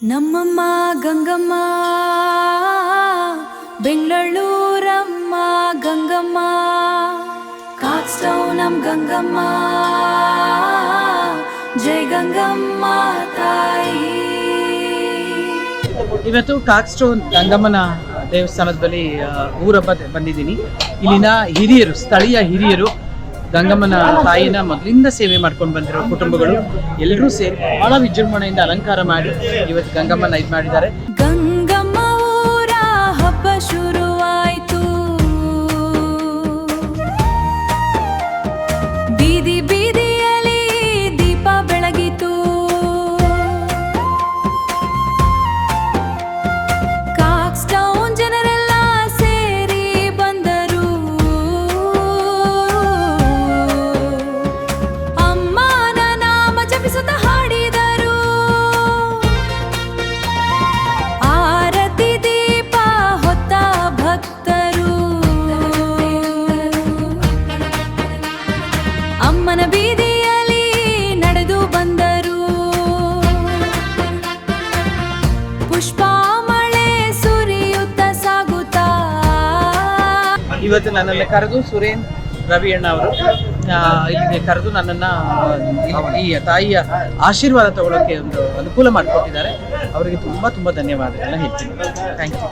ನಮ್ಮಮ್ಮ ಗಂಗಮ್ಮ ಬೆಂಗಳೂರಮ್ಮ ಗಂಗಮ್ಮ ಕಾಕ್ಸ್ಟೌನ್ ನಮ್ ಗಂಗಮ್ಮ ಜೈ ಗಂಗಮ್ಮ ತಾಯಿ. ಇವತ್ತು ಕಾಕ್ಸ್ಟೌನ್ ಗಂಗಮ್ಮನ ದೇವಸ್ಥಾನದ ಬಳಿ ಊರಬ್ಬ ಬಂದಿದ್ದೀನಿ. ಇಲ್ಲಿನ ಹಿರಿಯರು, ಸ್ಥಳೀಯ ಹಿರಿಯರು, ಗಂಗಮ್ಮನ ತಾಯಿನ ಮೊದಲಿಂದ ಸೇವೆ ಮಾಡ್ಕೊಂಡು ಬಂದಿರೋ ಕುಟುಂಬಗಳು ಎಲ್ಲರೂ ಸೇರಿ ಬಹಳ ವಿಜೃಂಭಣೆಯಿಂದ ಅಲಂಕಾರ ಮಾಡಿ ಇವತ್ತು ಗಂಗಮ್ಮನ ಇದು ಮಾಡಿದ್ದಾರೆ. ಗಂಗಮ್ಮ ಊರ ಹಬ್ಬ ಶುರುವಾಯ್ತು, ಬೀದಿ ಬೀದಿಯಲ್ಲಿ ದೀಪ ಬೆಳಗಿತು, ಕಾಕ್ಸ್ಟೌನ್ ಜನರೆಲ್ಲ ಸೇರಿ ಬಂದರು, ಅಮ್ಮನ ನಾಮ ಜಪಿಸುತ್ತ ಹಾಡಿದರು, ಆರತಿ ದೀಪ ಹೊತ್ತ ಭಕ್ತರು ಅಮ್ಮನ ಬೀದಿಯಲ್ಲಿ ನಡೆದು ಬಂದರು, ಪುಷ್ಪ ಮಳೆ ಸುರಿಯುತ್ತ ಸಾಗುತ್ತಾ. ಇವತ್ತು ನನ್ನನ್ನು ಕರೆದು ಸುರೇನ್ ರವಿ ಅಣ್ಣ ಅವರು ಇಲ್ಲಿಗೆ ಕರೆದು ನನ್ನನ್ನು ಈ ತಾಯಿಯ ಆಶೀರ್ವಾದ ತಗೊಳ್ಳೋಕ್ಕೆ ಒಂದು ಅನುಕೂಲ ಮಾಡಿಕೊಟ್ಟಿದ್ದಾರೆ. ಅವರಿಗೆ ತುಂಬ ತುಂಬ ಧನ್ಯವಾದಗಳನ್ನ ಹೇಳ್ತೀನಿ. Thank you.